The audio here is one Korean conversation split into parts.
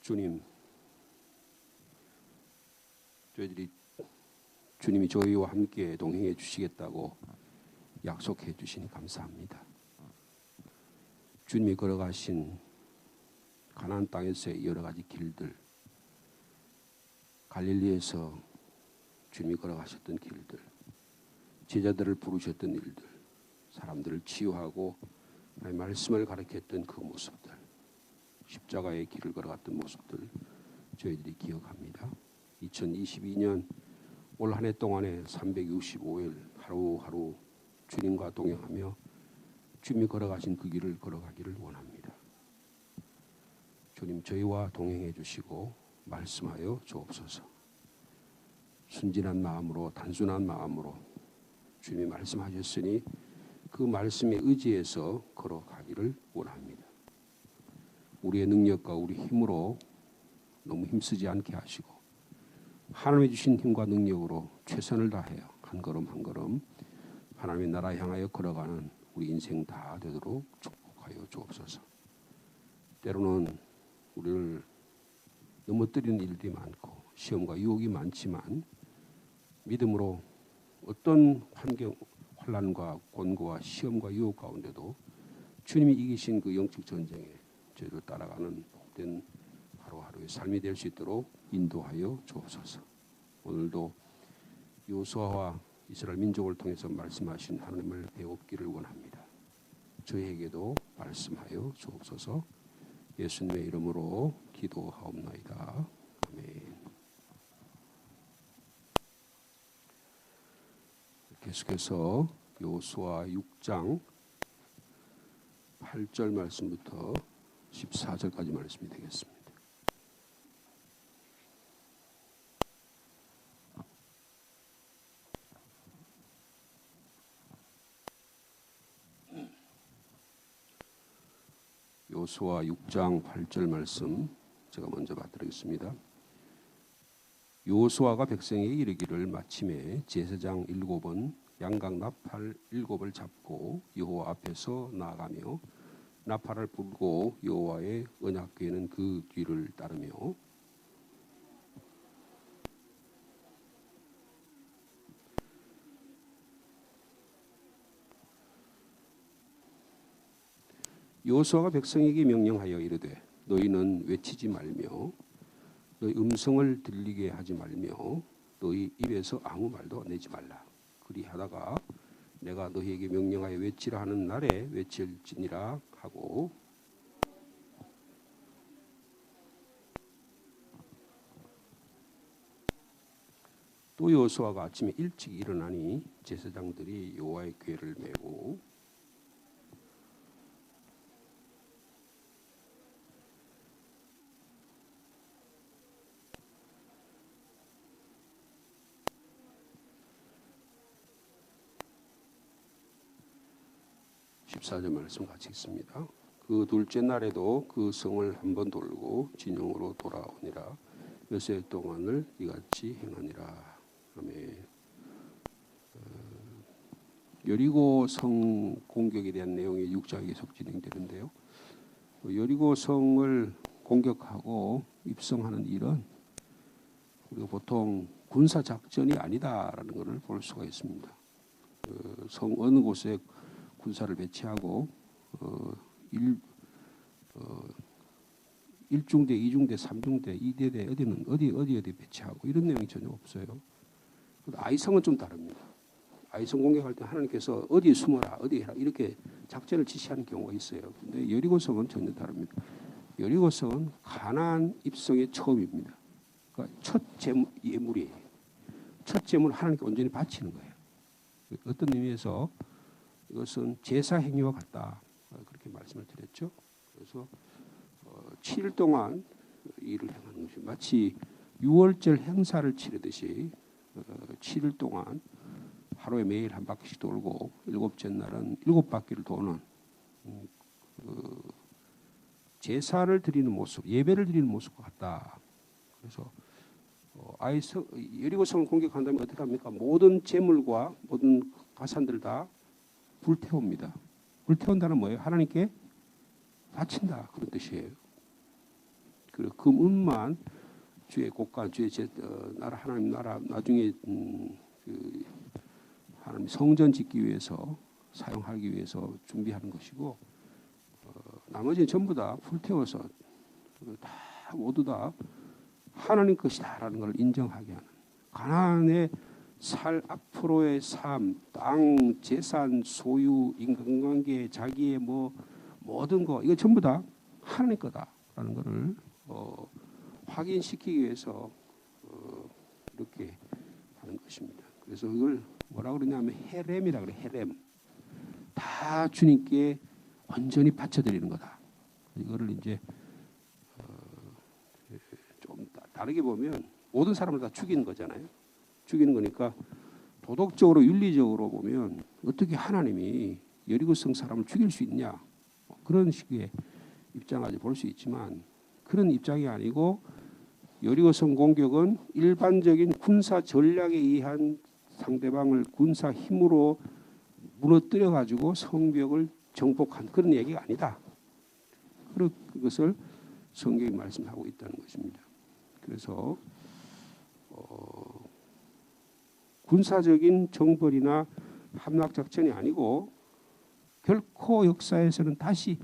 주님, 저희들이 주님이 저희와 함께 동행해 주시겠다고 약속해 주시니 감사합니다. 주님이 걸어가신 가나안 땅에서의 여러 가지 길들, 갈릴리에서 주님이 걸어가셨던 길들, 제자들을 부르셨던 일들, 사람들을 치유하고 하나님의 말씀을 가르쳤던 그 모습들, 십자가의 길을 걸어갔던 모습들 저희들이 기억합니다. 2022년 올 한 해 동안에 365일 하루하루 주님과 동행하며 주님이 걸어가신 그 길을 걸어가기를 원합니다. 주님, 저희와 동행해 주시고 말씀하여 주옵소서. 순진한 마음으로, 단순한 마음으로 주님이 말씀하셨으니 그 말씀에 의지해서 걸어가기를 원합니다. 우리의 능력과 우리 힘으로 너무 힘쓰지 않게 하시고 하나님이 주신 힘과 능력으로 최선을 다하여 한 걸음 한 걸음 하나님의 나라 향하여 걸어가는 우리 인생 다 되도록 축복하여 주옵소서. 때로는 우리를 넘어뜨리는 일들이 많고 시험과 유혹이 많지만 믿음으로 어떤 환경, 환난과 곤고와 시험과 유혹 가운데도 주님이 이기신 그 영적 전쟁에 저희를 따라가는 복된 하루하루의 삶이 될 수 있도록 인도하여 주옵소서. 오늘도 여호수아와 이스라엘 민족을 통해서 말씀하신 하나님을 배웠기를 원합니다. 저희에게도 말씀하여 주옵소서. 예수님의 이름으로 기도하옵나이다. 아멘. 계속해서 여호수아 6장 8절 말씀부터 14절까지 말씀이 되겠습니다. 여호수아 6장 8절 말씀 제가 먼저 받드리겠습니다. 여호수아가 백성에게 이르기를 마침에 제사장 7은 양각 나팔 7을 잡고 여호와 앞에서 나아가며 나팔을 불고 여호와의 언약궤는 그 뒤를 따르며 여호수아가 백성에게 명령하여 이르되 너희는 외치지 말며 너희 음성을 들리게 하지 말며 너희 입에서 아무 말도 내지 말라. 그리하다가 내가 너희에게 명령하여 외치라 하는 날에 외칠지니라 하고 또 여호수아가 아침에 일찍 일어나니 제사장들이 여호와의 궤를 메고 14절 말씀 같이 읽습니다. 그 둘째 날에도 그 성을 한번 돌고 진영으로 돌아오니라. 엿새 동안을 이같이 행하니라. 아멘. 여리고 성 공격에 대한 내용이 6장에 계속 진행되는데요. 여리고 성을 공격하고 입성하는 일은 우리가 보통 군사 작전이 아니다라는 것을 볼 수가 있습니다. 성 어느 곳에 군사를 배치하고 1중대, 2중대, 3중대, 2대대 어디는 어디 배치하고 이런 내용이 전혀 없어요. 아이성은 좀 다릅니다. 아이성 공격할 때 하나님께서 어디에 숨어라, 어디에 해라 이렇게 작전을 지시하는 경우가 있어요. 근데 여리고성은 전혀 다릅니다. 여리고성은 가나안 입성의 처음입니다. 그러니까 첫 예물이에요. 첫 제물 하나님께 온전히 바치는 거예요. 어떤 의미에서 이것은 제사 행위와 같다. 그렇게 말씀을 드렸죠. 그래서 7일 동안 일을 행하는 것이 마치 6월절 행사를 치르듯이 7일 동안 하루에 매일 한 바퀴씩 돌고 일곱째 날은 7바퀴를 도는 제사를 드리는 모습, 예배를 드리는 모습과 같다. 그래서 여리고성을 공격한다면 어떻게 합니까? 모든 제물과 모든 가산들을 다 불태웁니다. 불태운다는 뭐예요? 하나님께 바친다 그런 뜻이에요. 그리고 금은만 주의 국가, 주의 나라 하나님 나라 나중에 그 하나님 성전 짓기 위해서 사용하기 위해서 준비하는 것이고 나머지는 전부 다 불태워서 다 모두 다 하나님 것이다라는 걸 인정하게 하는 가나안의 살 앞으로의 삶, 땅, 재산, 소유, 인간관계, 자기의 뭐 모든 거 이거 전부 다 하나님 거다라는 것을 확인시키기 위해서 이렇게 하는 것입니다. 그래서 이걸 뭐라 그러냐면 헤렘이라 그래. 헤렘. 다 주님께 온전히 바쳐드리는 거다. 이거를 이제 좀 다르게 보면 모든 사람을 다 죽이는 거잖아요. 죽이는 거니까 도덕적으로 윤리적으로 보면 어떻게 하나님이 여리고성 사람을 죽일 수 있냐 그런 식의 입장까지 볼 수 있지만 그런 입장이 아니고 여리고성 공격은 일반적인 군사 전략에 의한 상대방을 군사 힘으로 무너뜨려 가지고 성벽을 정복한 그런 얘기가 아니다. 그것을 성경이 말씀하고 있다는 것입니다. 그래서 군사적인 정벌이나 함락 작전이 아니고 결코 역사에서는 다시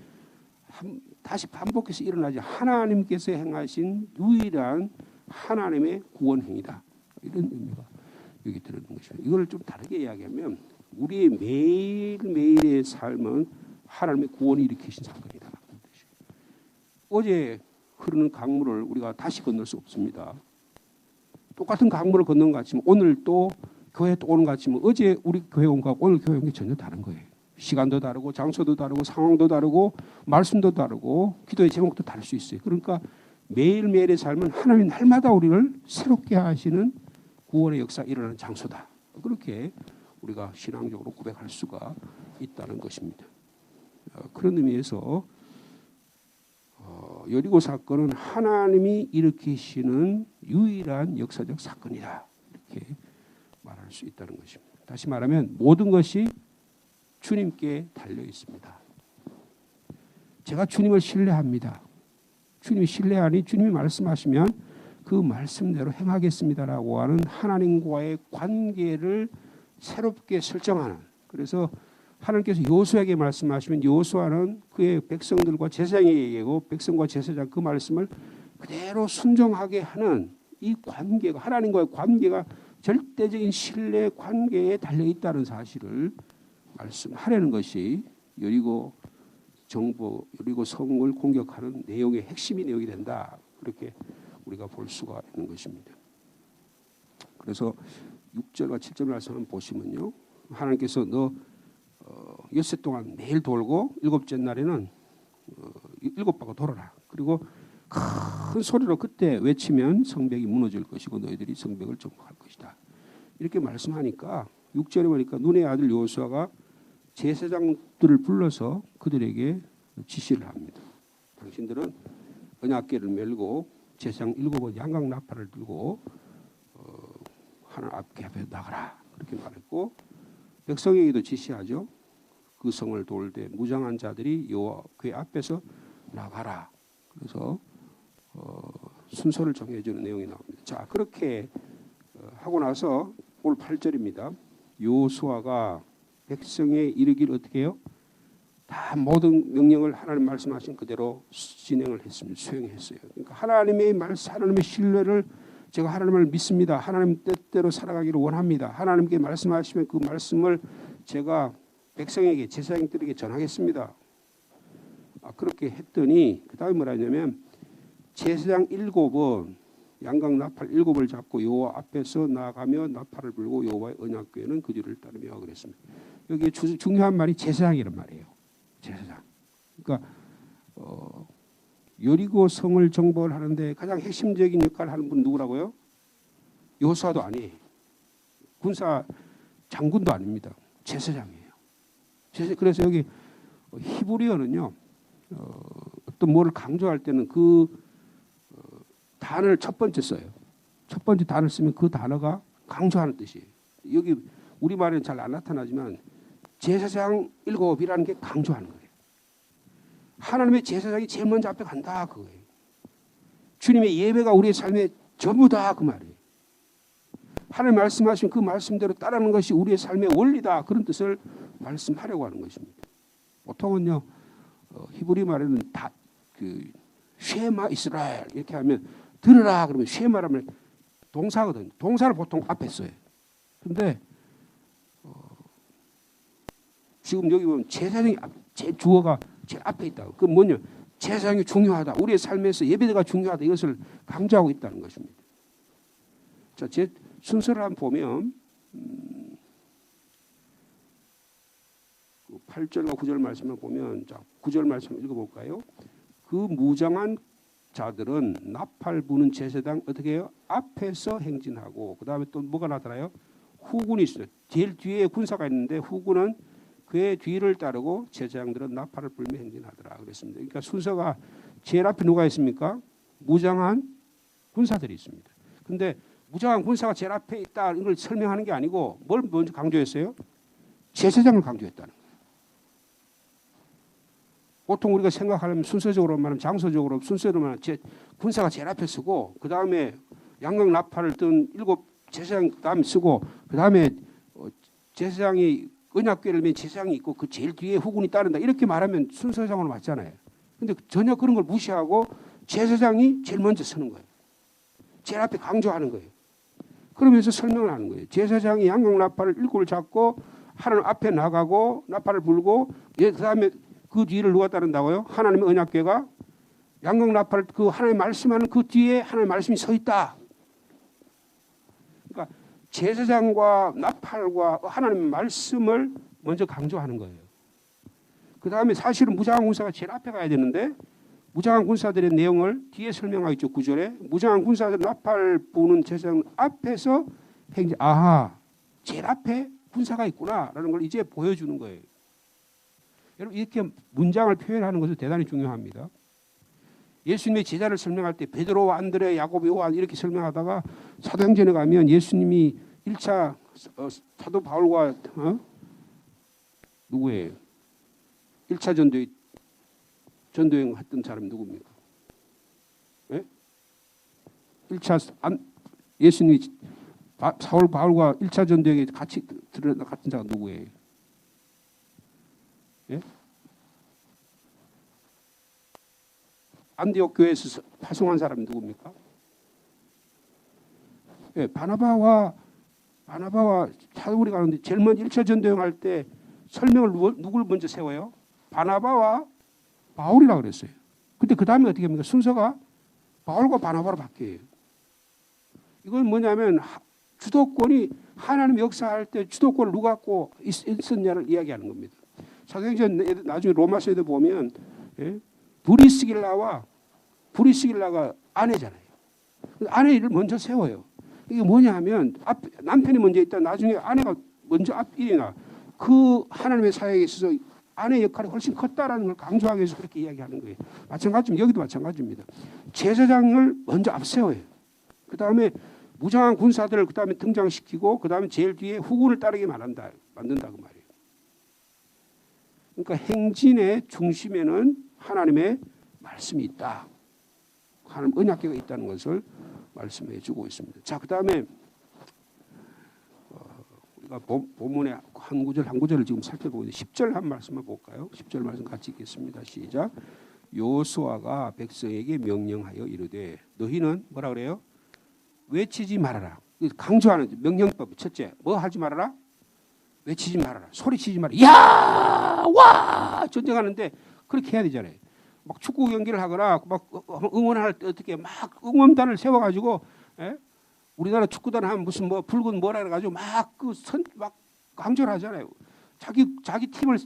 반복해서 일어나지 하나님께서 행하신 유일한 하나님의 구원 행위다. 이런 의미가 여기 들어있는 것입니다. 이걸 좀 다르게 이야기하면 우리의 매일매일의 삶은 하나님의 구원이 일으키신 사건이다. 어제 흐르는 강물을 우리가 다시 건널 수 없습니다. 똑같은 강물을 건넌 것 같지만 오늘 또 교회에 또 오는 것 같지만 어제 우리 교회 온 거하고 오늘 교회 온 게 전혀 다른 거예요. 시간도 다르고 장소도 다르고 상황도 다르고 말씀도 다르고 기도의 제목도 다를 수 있어요. 그러니까 매일매일의 삶은 하나님 날마다 우리를 새롭게 하시는 구원의 역사가 일어나는 장소다. 그렇게 우리가 신앙적으로 고백할 수가 있다는 것입니다. 그런 의미에서 여리고 사건은 하나님이 일으키시는 유일한 역사적 사건이다. 이렇게 말할 수 있다는 것입니다. 다시 말하면 모든 것이 주님께 달려 있습니다. 제가 주님을 신뢰합니다. 주님이 신뢰하니 주님이 말씀하시면 그 말씀대로 행하겠습니다라고 하는 하나님과의 관계를 새롭게 설정하는 그래서 하나님께서 여호수아에게 말씀하시면 여호수아는 그의 백성들과 제사장에게 얘기하고 백성과 제사장 그 말씀을 그대로 순종하게 하는 이 관계가 하나님과의 관계가 절대적인 신뢰 관계에 달려 있다는 사실을 말씀하려는 것이 여리고 성을 공격하는 내용의 핵심이 내용이 된다. 그렇게 우리가 볼 수가 있는 것입니다. 그래서 6절과 7절 말씀을 보시면요. 하나님께서 너 엿새 동안 매일 돌고 일곱째 날에는 7바퀴 돌아라. 그리고 큰 소리로 그때 외치면 성벽이 무너질 것이고 너희들이 성벽을 정복할 것이다. 이렇게 말씀하니까 6절에 보니까 눈의 아들 여호수아가 제사장들을 불러서 그들에게 지시를 합니다. 당신들은 언약궤를 메고 제사장 7번 양각 나팔을 들고 하나님 앞에 나가라. 그렇게 말했고 백성에게도 지시하죠. 그 성을 돌 때 무장한 자들이 여호와 궤 앞에서 나가라. 그래서 순서를 정해주는 내용이 나옵니다. 자 그렇게 하고 나서 오늘 8절입니다. 여호수아가 백성에 이르기를 어떻게 해요? 다 모든 명령을 하나님 말씀하신 그대로 진행을 했습니다. 수행했어요. 그러니까 하나님의 신뢰를 제가 하나님을 믿습니다. 하나님 뜻대로 살아가기를 원합니다. 하나님께 말씀하시면 그 말씀을 제가 백성에게 제사장들에게 전하겠습니다. 그렇게 했더니 그 다음에 뭐라 하냐면 제사장 7은 양각 나팔 7을 잡고 여호와 앞에서 나가며 나팔을 불고 여호와의 언약궤는 그 뒤를 따르며 그랬습니다. 여기 중요한 말이 제사장이란 말이에요. 제사장. 그러니까 여리고 성을 정복을 하는데 가장 핵심적인 역할을 하는 분은 누구라고요? 여호수아도 아니에요. 군사 장군도 아닙니다. 제사장이에요. 그래서 여기 히브리어는요. 어떤 뭐를 강조할 때는 그 단어를 첫 번째 써요. 첫 번째 단어를 쓰면 그 단어가 강조하는 뜻이에요. 여기 우리말에는 잘 안 나타나지만 제사장 7이라는 게 강조하는 거예요. 하나님의 제사장이 제일 먼저 앞에 간다 그거예요. 주님의 예배가 우리의 삶에 전부다 그 말이에요. 하나님 말씀하신 그 말씀대로 따르는 것이 우리의 삶의 원리다 그런 뜻을 말씀하려고 하는 것입니다. 보통은요 히브리 말에는 다 그 쉐마 이스라엘 이렇게 하면 들으라 그러면 쉐마라면 동사거든요. 동사를 보통 앞에 써요. 그런데 지금 여기 보면 제사장이 제 주어가 제일 앞에 있다고. 그 뭐냐? 제사장이 중요하다. 우리의 삶에서 예배가 중요하다. 이것을 강조하고 있다는 것입니다. 자, 제 순서를 한번 보면 8절과 9절 말씀을 보면 자, 9절 말씀 읽어볼까요? 그 무장한 자들은 나팔 부는 제사장 어떻게 해요? 앞에서 행진하고 그 다음에 또 뭐가 나타나요? 후군이 있어요. 제일 뒤에 군사가 있는데 후군은 그의 뒤를 따르고 제사장들은 나팔을 불며 행진하더라 그랬습니다. 그러니까 순서가 제일 앞에 누가 있습니까? 무장한 군사들이 있습니다. 그런데 무장한 군사가 제일 앞에 있다 이걸 설명하는 게 아니고 뭘 먼저 강조했어요? 제사장을 강조했다는 거예요. 보통 우리가 생각하려면 순서적으로 말하면 장소적으로 순서로 말하면 군사가 제일 앞에 쓰고 그 다음에 양각 나팔을 든 7 제사장 그 다음에 쓰고 그 다음에 제사장이 언약궤를 맨 제사장이 있고 그 제일 뒤에 후군이 따른다 이렇게 말하면 순서상으로 맞잖아요. 근데 전혀 그런 걸 무시하고 제사장이 제일 먼저 서는 거예요. 제일 앞에 강조하는 거예요. 그러면서 설명을 하는 거예요. 제사장이 양각 나팔을 7을 잡고 하나님 앞에 나가고 나팔을 불고 그 다음에 그 뒤를 누가 따른다고요? 하나님의 언약궤가 양각 나팔 그 하나님 말씀하는 그 뒤에 하나님 말씀이 서 있다. 그러니까 제사장과 나팔과 하나님의 말씀을 먼저 강조하는 거예요. 그 다음에 사실은 무장한 군사가 제일 앞에 가야 되는데 무장한 군사들의 내용을 뒤에 설명하고 있죠. 9절에 무장한 군사들 나팔 부는 제사장 앞에서 행진. 아하, 제일 앞에 군사가 있구나라는 걸 이제 보여주는 거예요. 여러분 이렇게 문장을 표현하는 것은 대단히 중요합니다. 예수님의 제자를 설명할 때 베드로와 안드레, 야고보, 요한 이렇게 설명하다가 사도행전에 가면 예수님이 1차 사도 바울과 누구예요? 1차 전도행 했던 사람이 누굽니까? 네? 1차 예수님이 사울 바울과 1차 전도행에 같이 들어간 같은 자가 누구예요? 예? 안디옥 교회에서 파송한 사람이 누굽니까? 예, 바나바와 사도울이 가는데 제일 먼저 1차 전도행할 때 설명을 누굴 먼저 세워요? 바나바와 바울이라고 그랬어요. 근데 그 다음에 어떻게 합니까? 순서가 바울과 바나바로 바뀌어요. 이건 뭐냐면 주도권이 하나님 역사할 때 주도권을 누가 갖고 있었냐를 이야기하는 겁니다. 사도행전 나중에 로마서에도 보면 브리스길라가 아내잖아요. 아내 일을 먼저 세워요. 이게 뭐냐 하면 남편이 먼저 있다 나중에 아내가 먼저 앞일이나 그 하나님의 사역에 있어서 아내 역할이 훨씬 컸다라는 걸 강조하기 위해서 그렇게 이야기하는 거예요. 마찬가지입니다. 여기도 마찬가지입니다. 제사장을 먼저 앞세워요. 그 다음에 무장한 군사들을 그 다음에 등장시키고 그 다음에 제일 뒤에 후군을 따르게 만든다 그 말이에요. 그러니까 행진의 중심에는 하나님의 말씀이 있다. 하나님 언약궤가 있다는 것을 말씀해 주고 있습니다. 자, 그 다음에 우리가 본문의 한 구절 한 구절을 지금 살펴보고 있는데 10절 한 말씀을 볼까요? 10절 말씀 같이 읽겠습니다. 시작. 여호수아가 백성에게 명령하여 이르되 너희는 뭐라 그래요? 외치지 말아라. 강조하는 명령법 첫째 뭐 하지 말아라? 외치지 말아라. 소리치지 말아라. 야! 와! 전쟁하는데 그렇게 해야 되잖아요. 막 축구 경기를 하거나 막 응원할 때 어떻게 막 응원단을 세워가지고 우리나라 축구단 하면 무슨 뭐 붉은 뭐라 그래가지고 막 막 강조를 하잖아요. 자기 팀을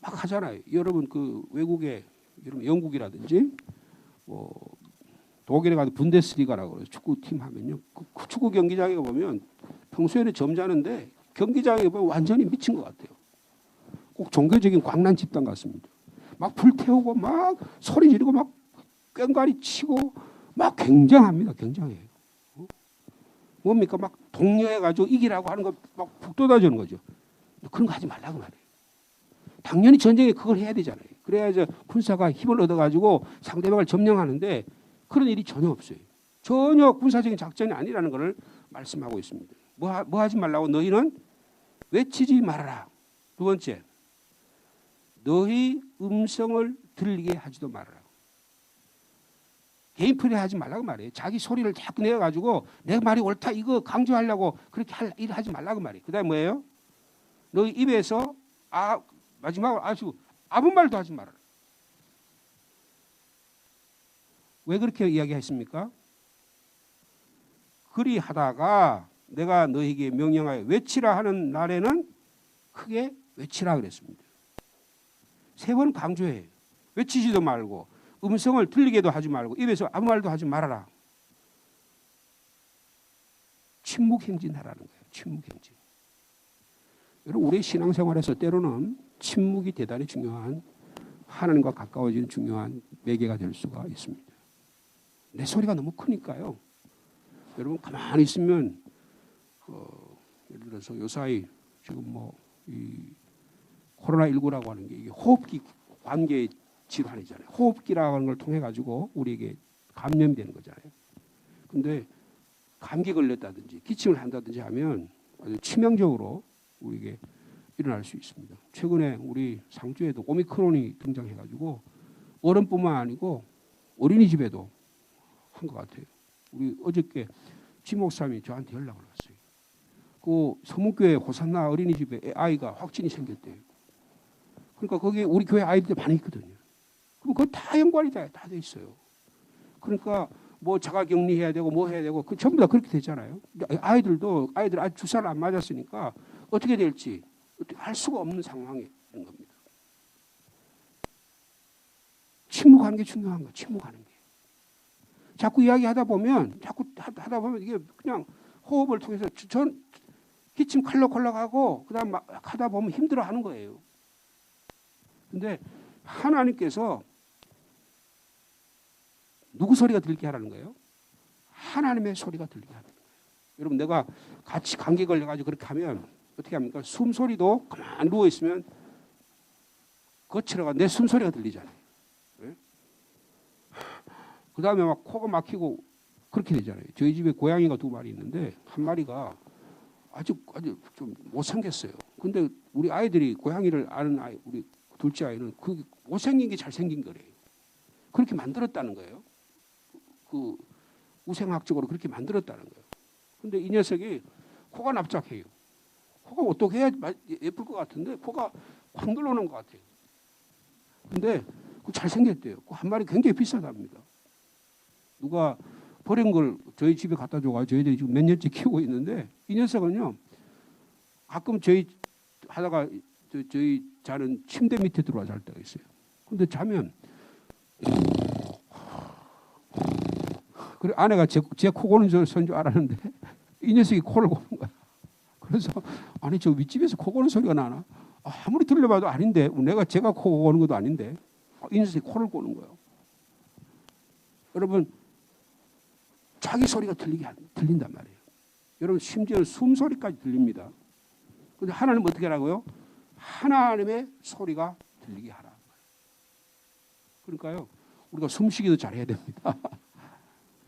막 하잖아요. 여러분 그 외국에 여러분 영국이라든지 뭐 독일에 가도 분데스리가라고 축구팀 하면요. 그 축구 경기장에 보면 평소에는 점잖은데 경기장에 보면 완전히 미친 것 같아요. 꼭 종교적인 광란 집단 같습니다. 막 불태우고 막 소리 지르고 막 꽹과리 치고 막 굉장합니다. 굉장해요. 뭡니까? 막 독려해가지고 이기라고 하는 거 막 북돋아주는 거죠. 그런 거 하지 말라고 말해요. 당연히 전쟁에 그걸 해야 되잖아요. 그래야 이제 군사가 힘을 얻어가지고 상대방을 점령하는데 그런 일이 전혀 없어요. 전혀 군사적인 작전이 아니라는 것을 말씀하고 있습니다. 뭐 하지 말라고? 너희는 외치지 말아라. 두 번째, 너희 음성을 들리게 하지도 말아라. 개인 플레이하지 말라고 말이에요. 자기 소리를 자꾸 내가지고 내 말이 옳다 이거 강조하려고 그렇게 하지 말라고 말이에요. 그다음에 뭐예요? 너희 입에서 마지막으로 아무 말도 하지 말아라. 왜 그렇게 이야기했습니까? 그리하다가 내가 너희에게 명령하여 외치라 하는 날에는 크게 외치라 그랬습니다. 3번 강조해요. 외치지도 말고 음성을 들리게도 하지 말고 입에서 아무 말도 하지 말아라. 침묵행진하라는 거예요. 침묵행진. 여러분 우리 신앙생활에서 때로는 침묵이 대단히 중요한 하나님과 가까워지는 중요한 매개가 될 수가 있습니다. 내 소리가 너무 크니까요. 여러분 가만히 있으면 예를 들어서 요사이 지금 이 코로나19라고 하는 게 이게 호흡기 관계 질환이잖아요. 호흡기라고 하는 걸 통해 가지고 우리에게 감염이 되는 거잖아요. 근데 감기 걸렸다든지 기침을 한다든지 하면 아주 치명적으로 우리에게 일어날 수 있습니다. 최근에 우리 상주에도 오미크론이 등장해 가지고 어른뿐만 아니고 어린이집에도 한 것 같아요. 우리 어저께 지목사님이 저한테 연락을 왔어요. 그 서문교회 호산나 어린이집에 아이가 확진이 생겼대요. 그러니까 거기 우리 교회 아이들 많이 있거든요. 그럼 그거 다 연관이 다 돼 있어요. 그러니까 뭐 자가격리해야 되고 뭐 해야 되고 그 전부 다 그렇게 되잖아요. 아이들 아직 주사를 안 맞았으니까 어떻게 될지 할 수가 없는 상황이 있는 겁니다. 침묵하는 게 중요한 거예요. 침묵하는 게. 자꾸 이야기하다 보면 이게 그냥 호흡을 통해서 기침 컬럭컬럭하고 그다음 막 하다 보면 힘들어하는 거예요. 근데 하나님께서 누구 소리가 들리게 하라는 거예요? 하나님의 소리가 들리게 하라는 거예요. 여러분 내가 같이 감기 걸려가지고 그렇게 하면 어떻게 합니까? 숨소리도 가만히 누워있으면 거칠어가 내 숨소리가 들리잖아요. 네? 그 다음에 막 코가 막히고 그렇게 되잖아요. 저희 집에 고양이가 2마리 있는데 한 마리가 아주 좀 못생겼어요. 근데 우리 아이들이 고양이를 아는 아이, 우리 둘째 아이는 그 못생긴 게 잘생긴 거래요. 그렇게 만들었다는 거예요. 그 우생학적으로 그렇게 만들었다는 거예요. 근데 이 녀석이 코가 납작해요. 코가 어떻게 해야 예쁠 것 같은데 코가 확 눌러놓은 것 같아요. 근데 그 잘생겼대요. 그 한 마리 굉장히 비싸답니다. 누가 버린 걸 저희 집에 갖다 줘가지고 저희들이 지금 몇 년째 키우고 있는데 이 녀석은요 가끔 저희 하다가 저희 자는 침대 밑에 들어와 잘 때가 있어요. 근데 자면 그래 아내가 제 코 고는 소리인 줄 알았는데 이 녀석이 코를 고는 거야. 그래서 아니 저 윗집에서 코 고는 소리가 나나? 아무리 들려봐도 아닌데 제가 코 고는 것도 아닌데 이 녀석이 코를 고는 거예요. 여러분 자기 소리가 들린단 말이에요. 여러분 심지어 숨소리까지 들립니다. 그런데 하나님은 어떻게 하라고요? 하나님의 소리가 들리게 하라. 그러니까요 우리가 숨쉬기도 잘해야 됩니다.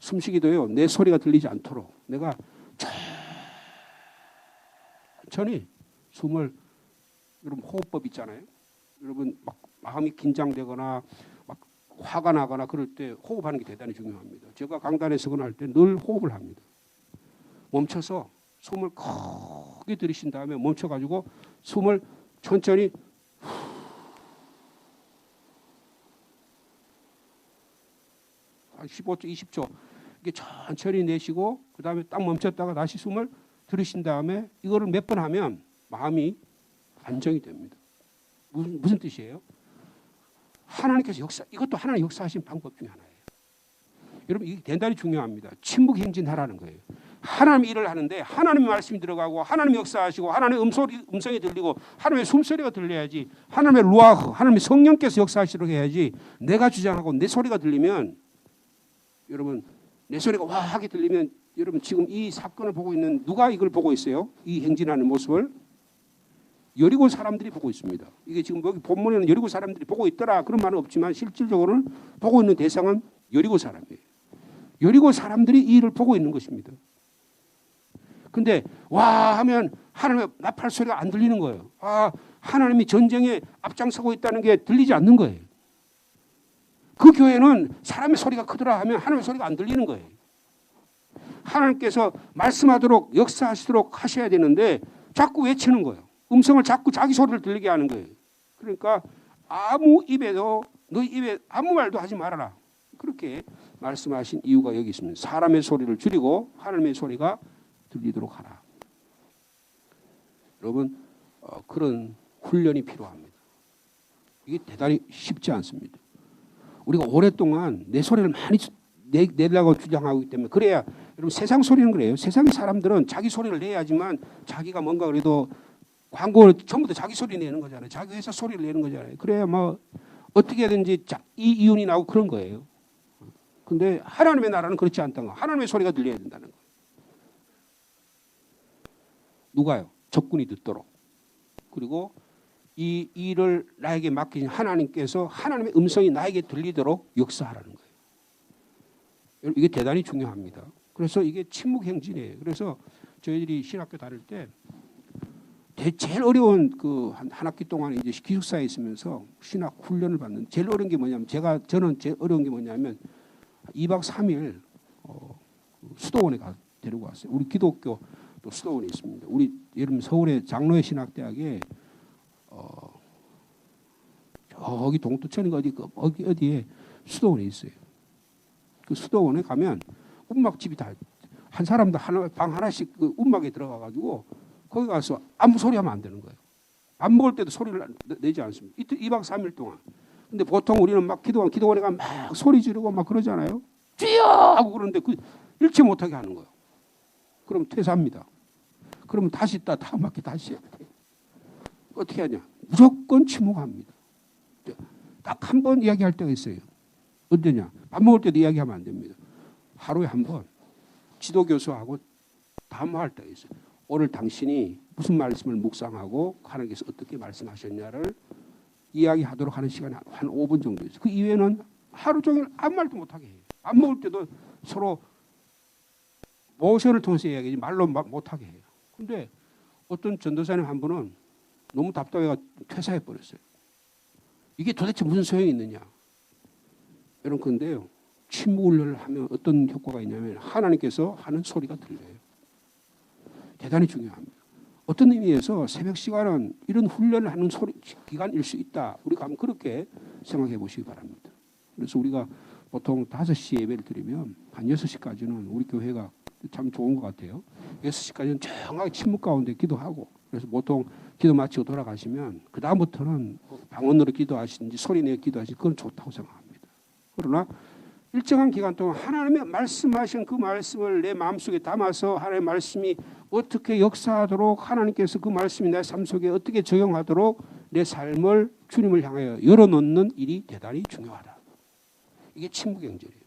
숨쉬기도요 내 소리가 들리지 않도록 내가 천천히 숨을 여러분 호흡법 있잖아요. 여러분 막 마음이 긴장되거나 막 화가 나거나 그럴 때 호흡하는 게 대단히 중요합니다. 제가 강단에 서거나 할 때 늘 호흡을 합니다. 멈춰서 숨을 크게 들이신 다음에 멈춰가지고 숨을 천천히 한 15초, 20초 이렇게 천천히 내쉬고 그 다음에 딱 멈췄다가 다시 숨을 들이신 다음에 이거를 몇 번 하면 마음이 안정이 됩니다. 무슨 뜻이에요? 하나님께서 이것도 하나님 역사하신 방법 중에 하나예요. 여러분 이게 대단히 중요합니다. 침묵 행진하라는 거예요. 하나님 일을 하는데 하나님의 말씀이 들어가고 하나님 역사하시고 하나님의 음성이 들리고 하나님의 숨소리가 들려야지 하나님의 루아흐 하나님의 성령께서 역사하시도록 해야지 내가 주장하고 내 소리가 들리면 여러분 내 소리가 와하게 들리면 여러분 지금 이 사건을 보고 있는 누가 이걸 보고 있어요? 이 행진하는 모습을 여리고 사람들이 보고 있습니다. 이게 지금 여기 본문에는 여리고 사람들이 보고 있더라 그런 말은 없지만 실질적으로는 보고 있는 대상은 여리고 사람이에요. 여리고 사람들이 이 일을 보고 있는 것입니다. 근데 와 하면 하나님의 나팔 소리가 안 들리는 거예요. 아, 하나님이 전쟁에 앞장서고 있다는 게 들리지 않는 거예요. 그 교회는 사람의 소리가 크더라 하면 하나님의 소리가 안 들리는 거예요. 하나님께서 말씀하도록 역사하시도록 하셔야 되는데 자꾸 외치는 거예요. 음성을 자꾸 자기 소리를 들리게 하는 거예요. 그러니까 아무 입에도 너희 입에 아무 말도 하지 말아라. 그렇게 말씀하신 이유가 여기 있습니다. 사람의 소리를 줄이고 하나님의 소리가 들리도록 하라. 여러분 그런 훈련이 필요합니다. 이게 대단히 쉽지 않습니다. 우리가 오랫동안 내 소리를 많이 내려고 주장하고 있기 때문에 그래야 여러분 세상 소리는 그래요. 세상의 사람들은 자기 소리를 내야지만 자기가 뭔가 그래도 광고를 전부 다 자기 소리 내는 거잖아요. 자기 회사 소리를 내는 거잖아요. 그래야 뭐 어떻게든지 이 이윤이 나고 그런 거예요. 근데 하나님의 나라는 그렇지 않다는 거. 하나님의 소리가 들려야 된다는 거. 누가요? 적군이 듣도록. 그리고 이 일을 나에게 맡기신 하나님께서 하나님의 음성이 나에게 들리도록 역사하라는 거예요. 이게 대단히 중요합니다. 그래서 이게 침묵행진이에요. 그래서 저희들이 신학교 다닐 때 제일 어려운 그 한 학기 동안 이제 기숙사에 있으면서 신학 훈련을 받는 제일 어려운 게 뭐냐면 저는 제일 어려운 게 뭐냐면 2박 3일 수도원에 데리고 왔어요. 우리 기독교 또 수도원이 있습니다. 우리 예를 서울의 장로회 신학대학에 저기 동두천인가 어디에 수도원이 있어요. 그 수도원에 가면 움막집이 다 한 사람도 방 하나씩 그 움막에 들어가 가지고 거기 가서 아무 소리 하면 안 되는 거예요. 안 먹을 때도 소리를 내지 않습니다. 이틀 2박 3일 동안. 근데 보통 우리는 막 기도원에 가면 막 소리 지르고 막 그러잖아요. 주여 하고 그러는데 그 일치 못하게 하는 거예요. 그럼 퇴사합니다. 그러면 다시 다음 학기 다시 해야 돼요. 어떻게 하냐? 무조건 침묵합니다. 딱 한 번 이야기할 때가 있어요. 언제냐? 밥 먹을 때도 이야기하면 안 됩니다. 하루에 한 번 지도교수하고 담화할 때가 있어요. 오늘 당신이 무슨 말씀을 묵상하고 하나님께서 어떻게 말씀하셨냐를 이야기하도록 하는 시간이 한 5분 정도 있어요. 그 이외에는 하루 종일 아무 말도 못하게 해요. 밥 먹을 때도 서로 모션을 통해서 이야기하지 말로 못하게 해요. 근데 어떤 전도사님 한 분은 너무 답답해가 퇴사해 버렸어요. 이게 도대체 무슨 소용이 있느냐. 여러분 근데요. 침묵 훈련을 하면 어떤 효과가 있냐면 하나님께서 하는 소리가 들려요. 대단히 중요합니다. 어떤 의미에서 새벽 시간은 이런 훈련을 하는 기간일 수 있다. 우리가 한번 그렇게 생각해 보시기 바랍니다. 그래서 우리가 보통 5시에 예배를 드리면 한 6시까지는 우리 교회가 참 좋은 것 같아요. 6시까지는 조용하게 침묵 가운데 기도하고 그래서 보통 기도 마치고 돌아가시면 그 다음부터는 방언으로 기도하시든지 소리 내어 기도하시든지 그건 좋다고 생각합니다. 그러나 일정한 기간 동안 하나님의 말씀하신 그 말씀을 내 마음속에 담아서 하나님의 말씀이 어떻게 역사하도록 하나님께서 그 말씀이 내 삶 속에 어떻게 적용하도록 내 삶을 주님을 향하여 열어놓는 일이 대단히 중요하다. 이게 침묵행전이에요.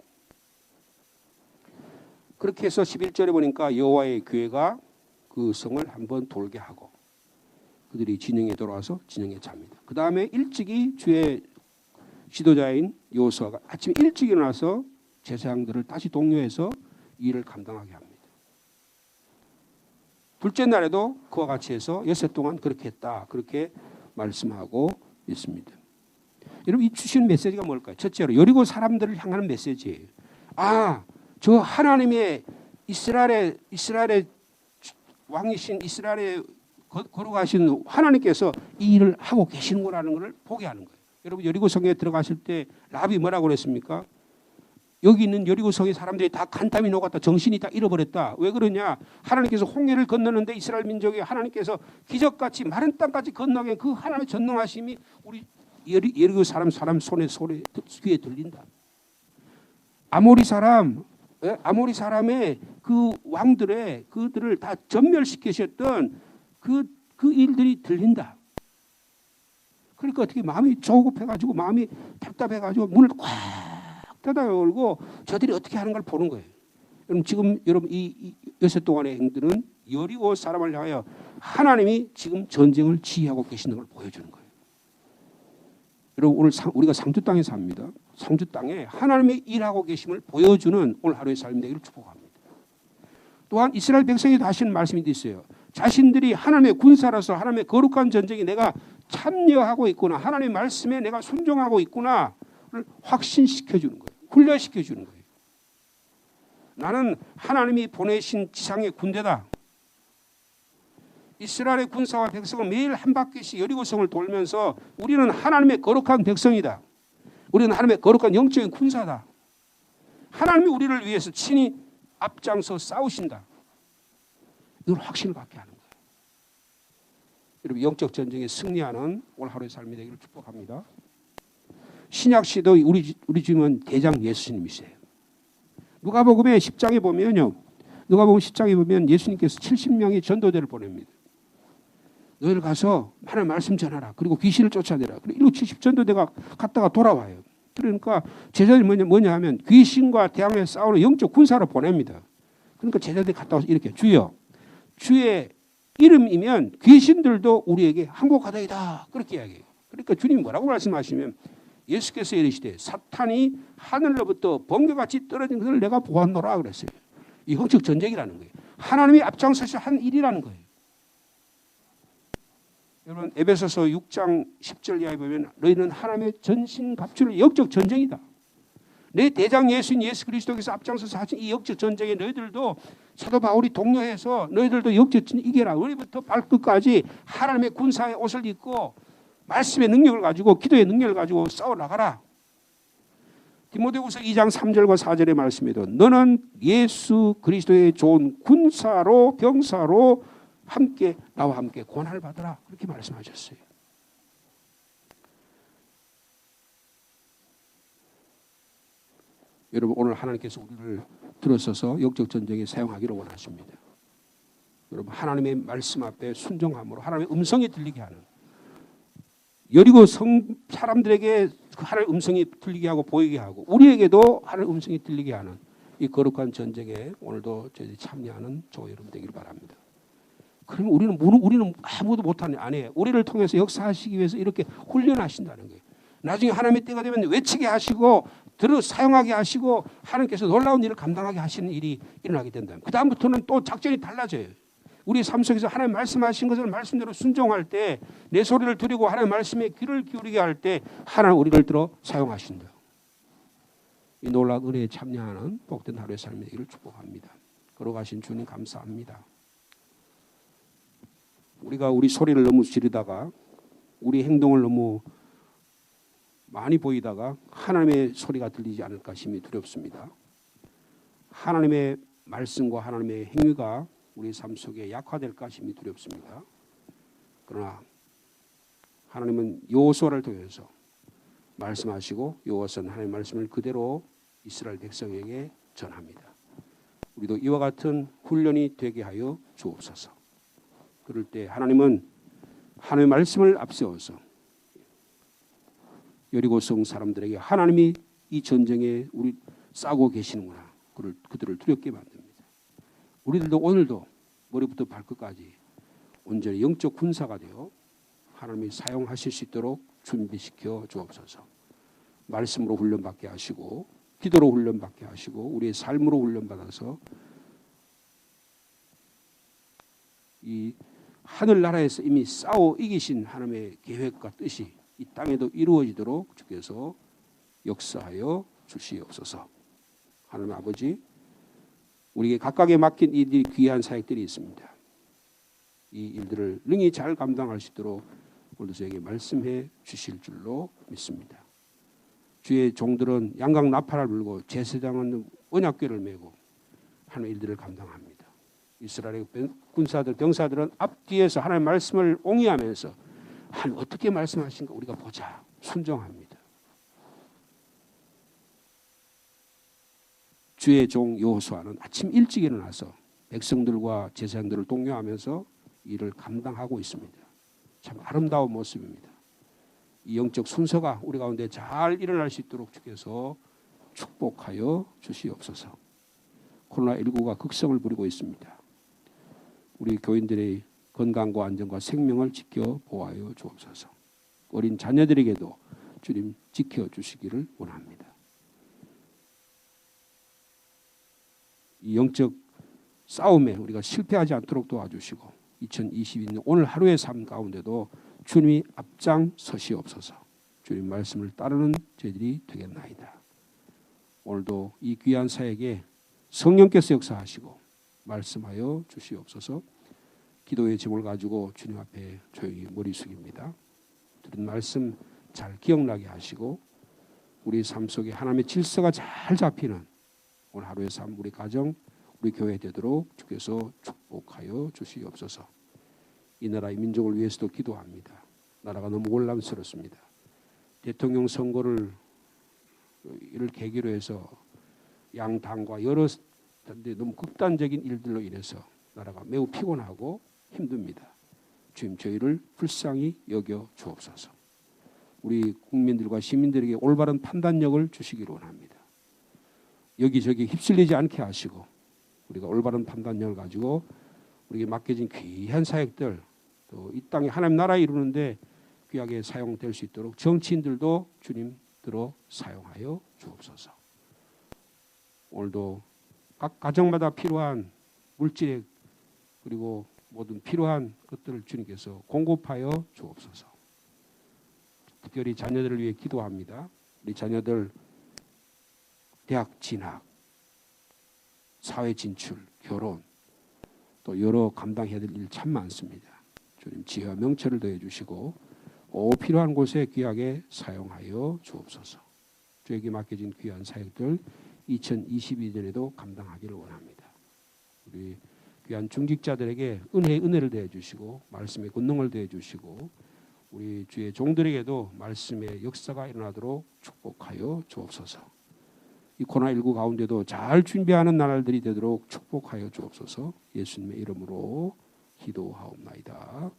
그렇게 해서 11절에 보니까 여호와의 교회가 그 성을 한번 돌게 하고 그들이 진영에 돌아와서 진영에 잡니다. 그 다음에 일찍이 주의 지도자인 여호수아가 아침에 일찍 일어나서 제사장들을 다시 독려해서 일을 감당하게 합니다. 둘째 날에도 그와 같이 해서 6해 동안 그렇게 했다. 그렇게 말씀하고 있습니다. 여러분 이 주시는 메시지가 뭘까요? 첫째로 여리고 사람들을 향하는 메시지예요. 저 하나님의 이스라엘의 왕이신 이스라엘에 걸어가신 하나님께서 이 일을 하고 계시는구나라는 것을 보게 하는 거예요. 여러분 여리고 성에 들어가실 때 랍이 뭐라고 그랬습니까? 여기 있는 여리고 성의 사람들이 다 간담이 녹았다. 정신이 다 잃어버렸다. 왜 그러냐? 하나님께서 홍해를 건너는데 이스라엘 민족이 하나님께서 기적같이 마른 땅까지 건너게 그 하나님의 전능하심이 우리 여리고 사람 손에 귀에 들린다. 아모리 사람의 그 왕들의 그들을 다 전멸시키셨던 그 일들이 들린다. 그러니까 어떻게 마음이 조급해가지고 마음이 답답해가지고 문을 꽉 닫아 열고 저들이 어떻게 하는 걸 보는 거예요. 여러분 이 6해 동안의 행들은 여리고 사람을 향하여 하나님이 지금 전쟁을 지휘하고 계시는 걸 보여주는 거예요. 여러분 오늘 우리가 상주 땅에 삽니다. 상주 땅에 하나님의 일하고 계심을 보여주는 오늘 하루의 삶이 되기를 축복합니다. 또한 이스라엘 백성에도 하시는 말씀이 있어요. 자신들이 하나님의 군사라서 하나님의 거룩한 전쟁에 내가 참여하고 있구나, 하나님의 말씀에 내가 순종하고 있구나를 확신시켜 주는 거예요. 훈련시켜 주는 거예요. 나는 하나님이 보내신 지상의 군대다. 이스라엘의 군사와 백성은 매일 한 바퀴씩 여리고성을 돌면서 우리는 하나님의 거룩한 백성이다. 우리는 하나님의 거룩한 영적인 군사다. 하나님이 우리를 위해서 친히 앞장서 싸우신다. 이걸 확신을 갖게 하는 거예요. 여러분, 영적 전쟁에 승리하는 오늘 하루의 삶이 되기를 축복합니다. 신약 시도 우리 주님은 대장 예수님이세요. 누가복음의 10장에 보면요. 누가복음 10장에 보면 예수님께서 70명의 전도대를 보냅니다. 너희들 가서 하나님의 말씀 전하라. 그리고 귀신을 쫓아내라. 그리고 70 전도대가 갔다가 돌아와요. 그러니까 제자들이 뭐냐 하면 귀신과 대항해 싸우는 영적 군사로 보냅니다. 그러니까 제자들이 갔다 와서 이렇게 주여, 주의 이름이면 귀신들도 우리에게 항복하다이다. 그렇게 이야기해요. 그러니까 주님이 뭐라고 말씀하시면 예수께서 이르시되 사탄이 하늘로부터 번개같이 떨어진 것을 내가 보았노라 그랬어요. 이 영적 전쟁이라는 거예요. 하나님이 앞장서서 한 일이라는 거예요. 여러분, 에베소서 6장 10절 이하에 보면 너희는 하나님의 전신갑주를 영적 전쟁이다. 내 대장 예수인 예수 그리스도께서 앞장서서 하신 이 영적 전쟁에 너희들도 사도 바울이 독려해서 너희들도 영적 전쟁 이겨라. 우리부터 발끝까지 하나님의 군사의 옷을 입고 말씀의 능력을 가지고 기도의 능력을 가지고 싸워 나가라. 디모데후서 2장 3절과 4절의 말씀에도 너는 예수 그리스도의 좋은 군사로 병사로 함께 나와 함께 고난을 받으라. 그렇게 말씀하셨어요. 여러분, 오늘 하나님께서 우리를 들어서서 영적 전쟁에 사용하기를 원하십니다. 여러분, 하나님의 말씀 앞에 순종함으로 하나님의 음성이 들리게 하는, 여리고 사람들에게 하나님의 음성이 들리게 하고 보이게 하고 우리에게도 하나님의 음성이 들리게 하는 이 거룩한 전쟁에 오늘도 저희들이 참여하는 저 여러분 되기를 바랍니다. 그러면 우리는 아무도 못하는 안 해요. 우리를 통해서 역사하시기 위해서 이렇게 훈련하신다는 거예요. 나중에 하나님의 때가 되면 외치게 하시고 사용하게 하시고 하나님께서 놀라운 일을 감당하게 하시는 일이 일어나게 된다. 그 다음부터는 또 작전이 달라져요. 우리 삶 속에서 하나님 말씀하신 것을 말씀대로 순종할 때, 내 소리를 들이고 하나님 말씀에 귀를 기울이게 할 때 하나님 우리를 들어 사용하신다. 이 놀라운 은혜에 참여하는 복된 하루의 삶이 되기를 축복합니다. 걸어가신 주님 감사합니다. 우리가 우리 소리를 너무 지르다가 우리 행동을 너무 많이 보이다가 하나님의 소리가 들리지 않을까 심히 두렵습니다. 하나님의 말씀과 하나님의 행위가 우리 삶 속에 약화될까 심히 두렵습니다. 그러나 하나님은 여호수아를 통해서 말씀하시고 여호수아는 하나님의 말씀을 그대로 이스라엘 백성에게 전합니다. 우리도 이와 같은 훈련이 되게 하여 주옵소서. 그럴 때 하나님은 하나님의 말씀을 앞세워서 여리고성 사람들에게 하나님이 이 전쟁에 우리 싸고 계시는구나, 그들을 두렵게 만듭니다. 우리들도 오늘도 머리부터 발끝까지 온전히 영적 군사가 되어 하나님이 사용하실 수 있도록 준비시켜 주옵소서. 말씀으로 훈련받게 하시고 기도로 훈련받게 하시고 우리의 삶으로 훈련받아서 이 하늘나라에서 이미 싸워 이기신 하나님의 계획과 뜻이 이 땅에도 이루어지도록 주께서 역사하여 주시옵소서. 하나님 아버지, 우리에게 각각에 맡긴 이 귀한 사역들이 있습니다. 이 일들을 능히 잘 감당할 수 있도록 오늘도 저에게 말씀해 주실 줄로 믿습니다. 주의 종들은 양각 나팔을 불고 제사장은 언약궤를 메고 하는 일들을 감당합니다. 이스라엘의 군사들, 병사들은 앞뒤에서 하나님의 말씀을 옹이하면서 하나님 어떻게 말씀하신가 우리가 보자 순종합니다. 주의 종 여호수아는 아침 일찍 일어나서 백성들과 제사장들을 독려하면서 일을 감당하고 있습니다. 참 아름다운 모습입니다. 이 영적 순서가 우리 가운데 잘 일어날 수 있도록 주께서 축복하여 주시옵소서. 코로나19가 극성을 부리고 있습니다. 우리 교인들의 건강과 안전과 생명을 지켜 보호하여 주옵소서. 어린 자녀들에게도 주님 지켜주시기를 원합니다. 이 영적 싸움에 우리가 실패하지 않도록 도와주시고 2022년 오늘 하루의 삶 가운데도 주님이 앞장서시옵소서. 주님 말씀을 따르는 저희들이 되겠나이다. 오늘도 이 귀한 사역에 성령께서 역사하시고 말씀하여 주시옵소서. 기도의 짐을 가지고 주님 앞에 조용히 머리 숙입니다. 들은 말씀 잘 기억나게 하시고 우리 삶 속에 하나님의 질서가 잘 잡히는 오늘 하루의 삶 우리 가정 우리 교회 되도록 주께서 축복하여 주시옵소서. 이 나라의 민족을 위해서도 기도합니다. 나라가 너무 혼란스럽습니다. 대통령 선거를 이를 계기로 해서 양당과 여러 너무 극단적인 일들로 인해서 나라가 매우 피곤하고 힘듭니다. 주님 저희를 불쌍히 여겨 주옵소서. 우리 국민들과 시민들에게 올바른 판단력을 주시기를 원합니다. 여기저기 휩쓸리지 않게 하시고 우리가 올바른 판단력을 가지고 우리에게 맡겨진 귀한 사역들 또 이 땅에 하나님 나라 이루는데 귀하게 사용될 수 있도록 정치인들도 주님 들어 사용하여 주옵소서. 오늘도 각 가정마다 필요한 물질 그리고 모든 필요한 것들을 주님께서 공급하여 주옵소서. 특별히 자녀들을 위해 기도합니다. 우리 자녀들 대학 진학, 사회 진출, 결혼 또 여러 감당해야 될 일 참 많습니다. 주님 지혜와 명철을 더해 주시고 필요한 곳에 귀하게 사용하여 주옵소서. 저에게 맡겨진 귀한 사역들 2022년에도 감당하기를 원합니다. 우리 귀한 중직자들에게 은혜를 더해 주시고 말씀의 권능을 더해 주시고 우리 주의 종들에게도 말씀의 역사가 일어나도록 축복하여 주옵소서. 이 코로나19 가운데도 잘 준비하는 나날들이 되도록 축복하여 주옵소서. 예수님의 이름으로 기도하옵나이다.